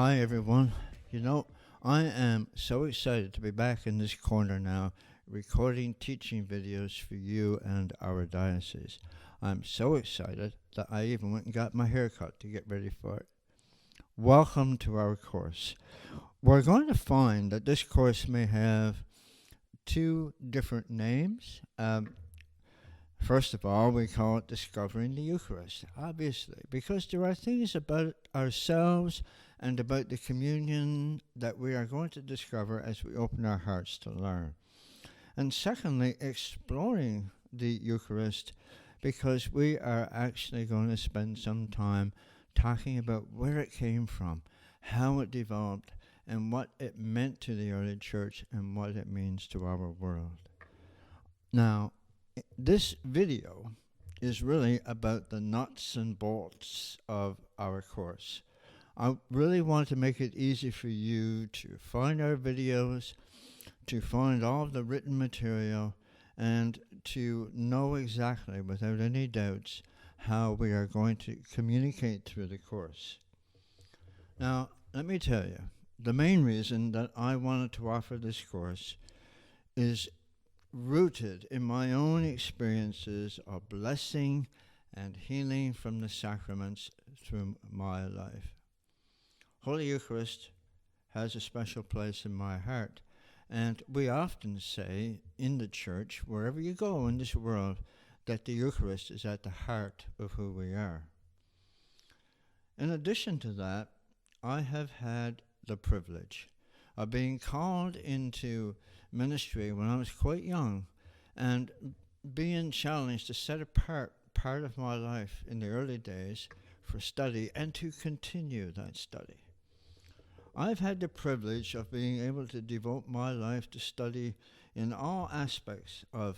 Hi, everyone. You know, I am so excited to be back in this corner now, recording teaching videos for you and our diocese. I'm so excited that I even went and got my hair cut to get ready for it. Welcome to our course. We're going to find that this course may have two different names. First of all, we call it Discovering the Eucharist, obviously, because there are things about ourselves and about the communion that we are going to discover as we open our hearts to learn. And secondly, exploring the Eucharist, because we are actually going to spend some time talking about where it came from, how it developed, and what it meant to the early church and what it means to our world. Now, this video is really about the nuts and bolts of our course. I really want to make it easy for you to find our videos, to find all of the written material, and to know exactly, without any doubts, how we are going to communicate through the course. Now, let me tell you, the main reason that I wanted to offer this course is rooted in my own experiences of blessing and healing from the sacraments through my life. Holy Eucharist has a special place in my heart, and we often say in the church, wherever you go in this world, that the Eucharist is at the heart of who we are. In addition to that, I have had the privilege of being called into ministry when I was quite young and being challenged to set apart part of my life in the early days for study and to continue that study. I've had the privilege of being able to devote my life to study in all aspects of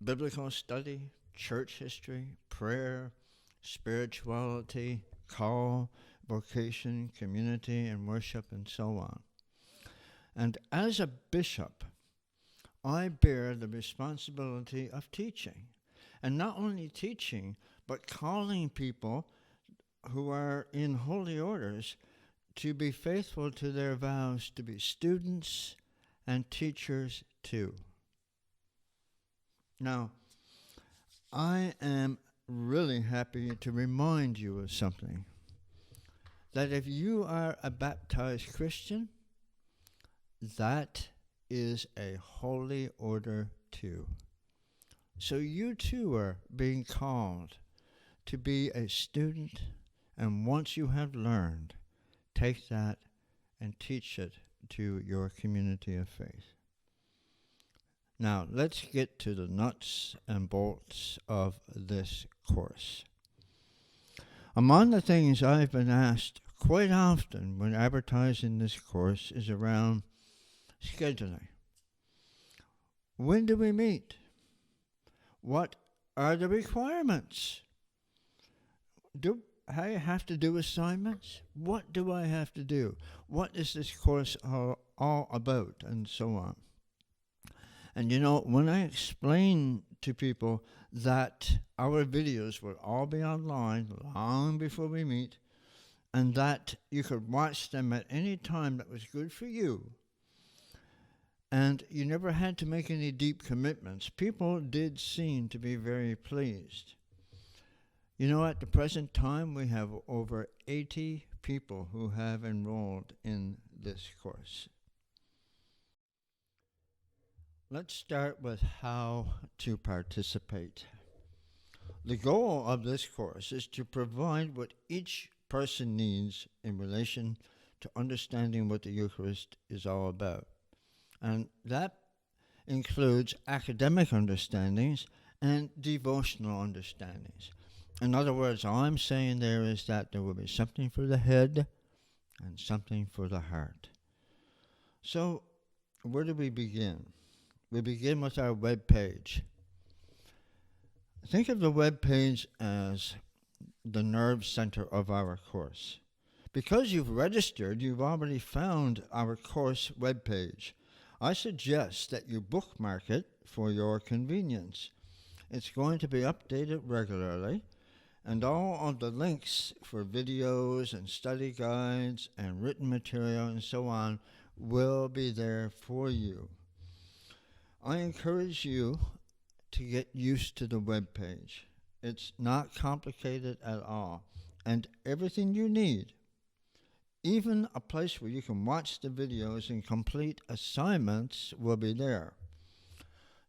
biblical study, church history, prayer, spirituality, call, vocation, community, and worship, and so on. And as a bishop, I bear the responsibility of teaching. And not only teaching, but calling people who are in holy orders to be faithful to their vows to be students and teachers too. Now, I am really happy to remind you of something. That if you are a baptized Christian, that is a holy order too. So you too are being called to be a student, and once you have learned, take that and teach it to your community of faith. Now, let's get to the nuts and bolts of this course. Among the things I've been asked quite often when advertising this course is around scheduling. When do we meet? What are the requirements? Do I have to do assignments? What do I have to do? What is this course all about? And so on. And you know, when I explain to people that our videos will all be online long before we meet, and that you could watch them at any time that was good for you, and you never had to make any deep commitments, people did seem to be very pleased. You know, at the present time, we have over 80 people who have enrolled in this course. Let's start with how to participate. The goal of this course is to provide what each person needs in relation to understanding what the Eucharist is all about. And that includes academic understandings and devotional understandings. In other words, all I'm saying there is that there will be something for the head and something for the heart. So, where do we begin? We begin with our web page. Think of the web page as the nerve center of our course. Because you've registered, you've already found our course web page. I suggest that you bookmark it for your convenience. It's going to be updated regularly, And all of the links for videos and study guides and written material and so on will be there for you. I encourage you to get used to the web page. It's not complicated at all. And everything you need, even a place where you can watch the videos and complete assignments, will be there.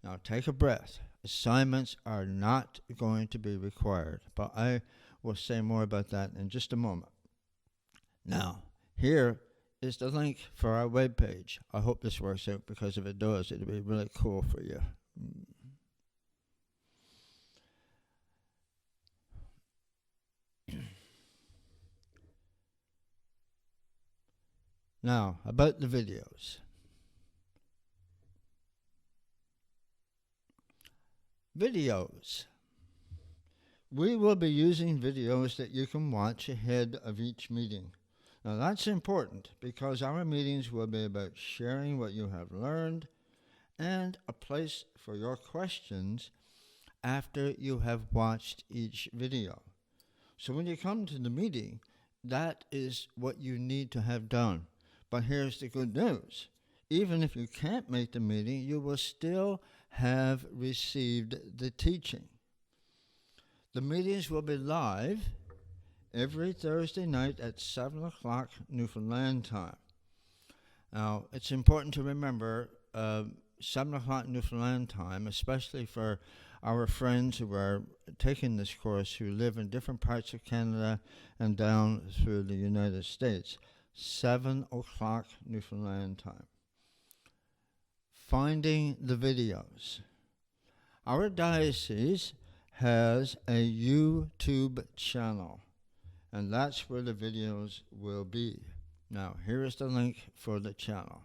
Now take a breath. Assignments are not going to be required, but I will say more about that in just a moment. Now, here is the link for our webpage. I hope this works out, because if it does, it'll be really cool for you. Now, about the videos. Videos. We will be using videos that you can watch ahead of each meeting. Now that's important, because our meetings will be about sharing what you have learned and a place for your questions after you have watched each video. So when you come to the meeting, that is what you need to have done. But here's the good news. Even if you can't make the meeting, you will still have received the teaching. The meetings will be live every Thursday night at 7 o'clock Newfoundland time. Now, it's important to remember 7 o'clock Newfoundland time, especially for our friends who are taking this course who live in different parts of Canada and down through the United States. 7 o'clock Newfoundland time. Finding the videos. Our diocese has a YouTube channel, and that's where the videos will be. Now, here is the link for the channel.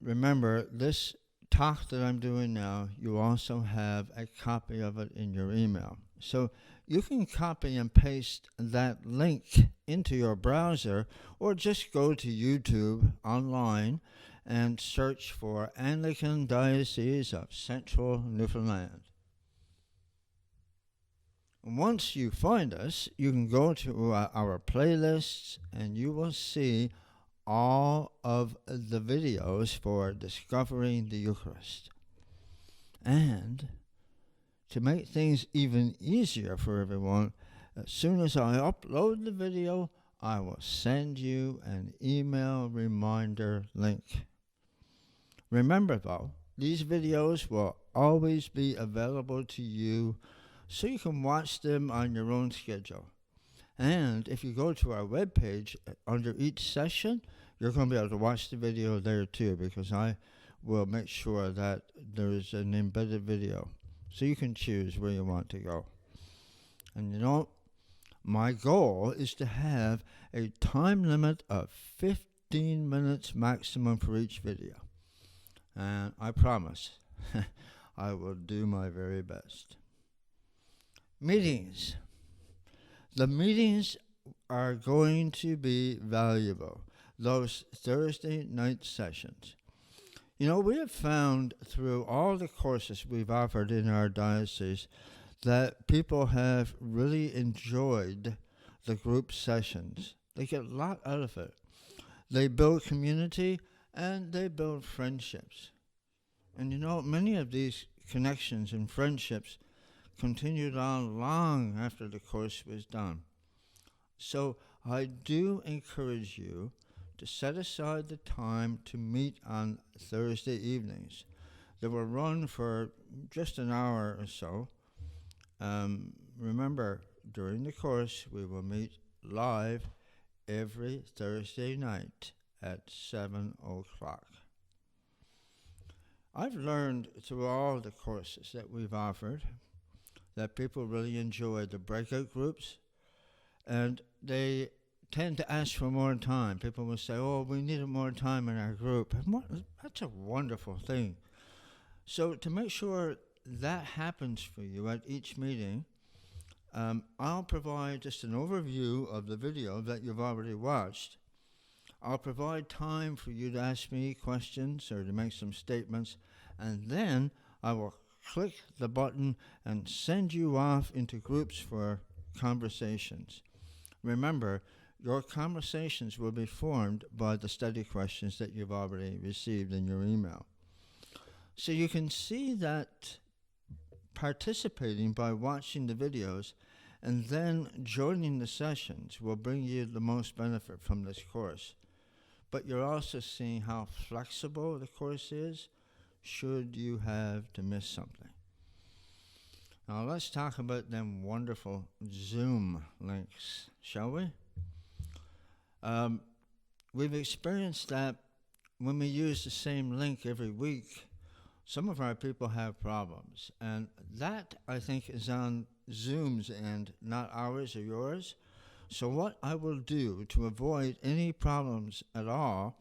Remember, this talk that I'm doing now, you also have a copy of it in your email. So you can copy and paste that link into your browser, or just go to YouTube online and search for Anglican Diocese of Central Newfoundland. Once you find us, you can go to our playlists, and you will see all of the videos for discovering the Eucharist. And to make things even easier for everyone, as soon as I upload the video, I will send you an email reminder link. Remember though, these videos will always be available to you, so you can watch them on your own schedule. And if you go to our webpage, under each session, you're going to be able to watch the video there too, because I will make sure that there is an embedded video, so you can choose where you want to go. And you know, my goal is to have a time limit of 15 minutes maximum for each video. And I promise I will do my very best. Meetings. The meetings are going to be valuable, those Thursday night sessions. You know, we have found through all the courses we've offered in our diocese that people have really enjoyed the group sessions. They get a lot out of it. They build community and they build friendships. And you know, many of these connections and friendships continued on long after the course was done. So I do encourage you to set aside the time to meet on Thursday evenings. They will run for just an hour or so. Remember, during the course, we will meet live every Thursday night at 7 o'clock. I've learned through all the courses that we've offered that people really enjoy the breakout groups, and they tend to ask for more time. People will say, oh, we need more time in our group. And that's a wonderful thing. So to make sure that happens for you at each meeting, I'll provide just an overview of the video that you've already watched. I'll provide time for you to ask me questions or to make some statements, and then I will click the button and send you off into groups for conversations. Remember, your conversations will be formed by the study questions that you've already received in your email. So you can see that participating by watching the videos and then joining the sessions will bring you the most benefit from this course. But you're also seeing how flexible the course is should you have to miss something. Now let's talk about them wonderful Zoom links, shall we? We've experienced that when we use the same link every week, some of our people have problems. And that, I think, is on Zoom's end, not ours or yours. So what I will do to avoid any problems at all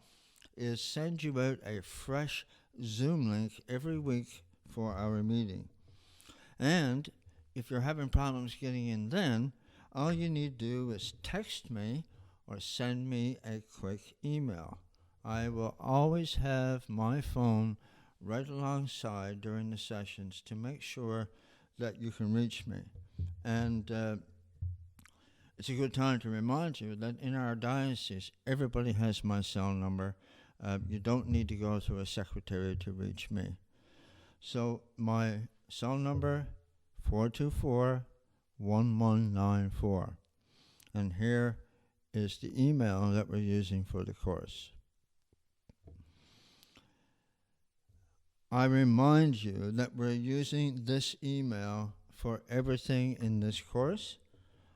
is send you out a fresh Zoom link every week for our meeting. And if you're having problems getting in then, all you need to do is text me or send me a quick email. I will always have my phone right alongside during the sessions to make sure that you can reach me. And it's a good time to remind you that in our diocese, everybody has my cell number. You don't need to go through a secretary to reach me. So my cell number, 424-1194. And here is the email that we're using for the course. I remind you that we're using this email for everything in this course.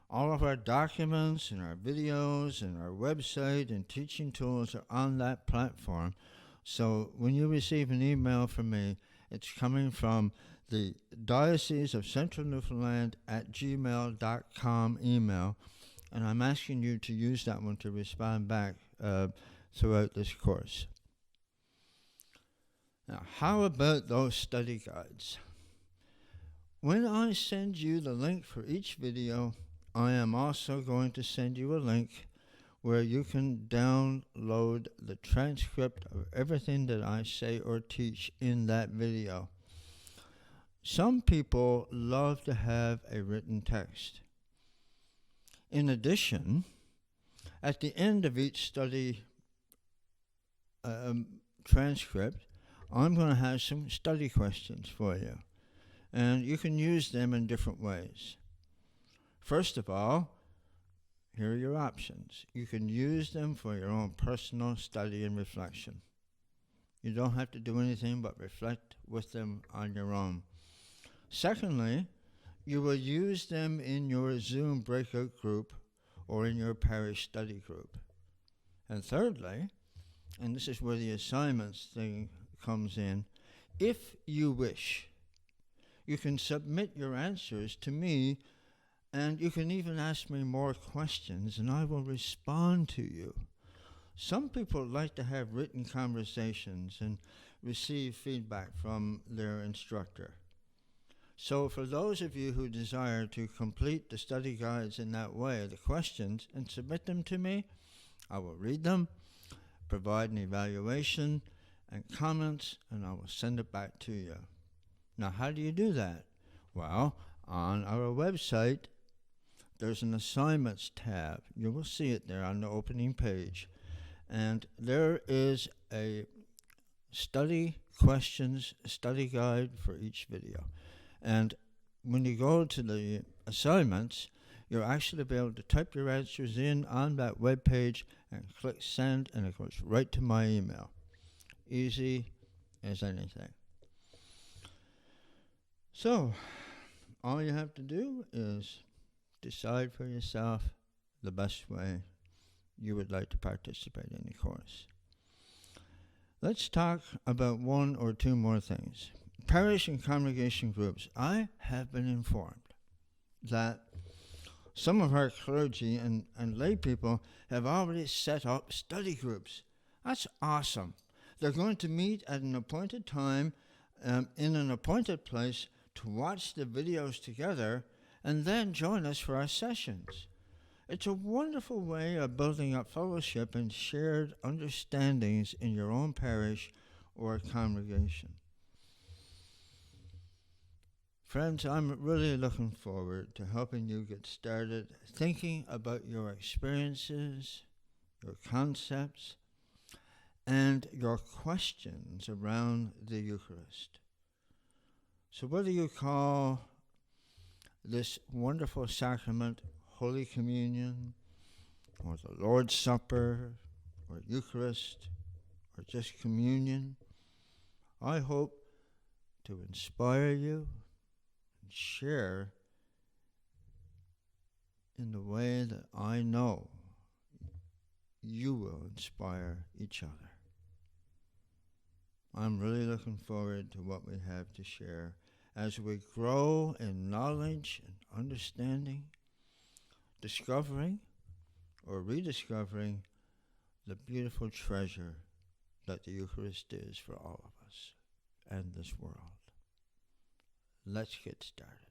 All of our documents and our videos and our website and teaching tools are on that platform. So when you receive an email from me, it's coming from the Diocese of Central Newfoundland at gmail.com email. And I'm asking you to use that one to respond back throughout this course. Now, how about those study guides? When I send you the link for each video, I am also going to send you a link where you can download the transcript of everything that I say or teach in that video. Some people love to have a written text. In addition, at the end of each study transcript, I'm going to have some study questions for you, and you can use them in different ways. First of all, here are your options. You can use them for your own personal study and reflection. You don't have to do anything but reflect with them on your own. Secondly, you will use them in your Zoom breakout group or in your parish study group. And thirdly, and this is where the assignments thing comes in, if you wish, you can submit your answers to me, and you can even ask me more questions, and I will respond to you. Some people like to have written conversations and receive feedback from their instructor. So for those of you who desire to complete the study guides in that way, the questions, and submit them to me, I will read them, provide an evaluation and comments, and I will send it back to you. Now, how do you do that? Well, on our website, there's an assignments tab. You will see it there on the opening page. And there is a study questions study guide for each video. And when you go to the assignments, you'll actually be able to type your answers in on that web page and click send, and it goes right to my email. Easy as anything. So, all you have to do is decide for yourself the best way you would like to participate in the course. Let's talk about one or two more things. Parish and congregation groups. I have been informed that some of our clergy and lay people have already set up study groups. That's awesome. They're going to meet at an appointed time in an appointed place to watch the videos together and then join us for our sessions. It's a wonderful way of building up fellowship and shared understandings in your own parish or congregation. Friends, I'm really looking forward to helping you get started thinking about your experiences, your concepts, and your questions around the Eucharist. So whether you call this wonderful sacrament Holy Communion, or the Lord's Supper, or Eucharist, or just communion, I hope to inspire you and share in the way that I know you will inspire each other. I'm really looking forward to what we have to share as we grow in knowledge and understanding, discovering or rediscovering the beautiful treasure that the Eucharist is for all of us and this world. Let's get started.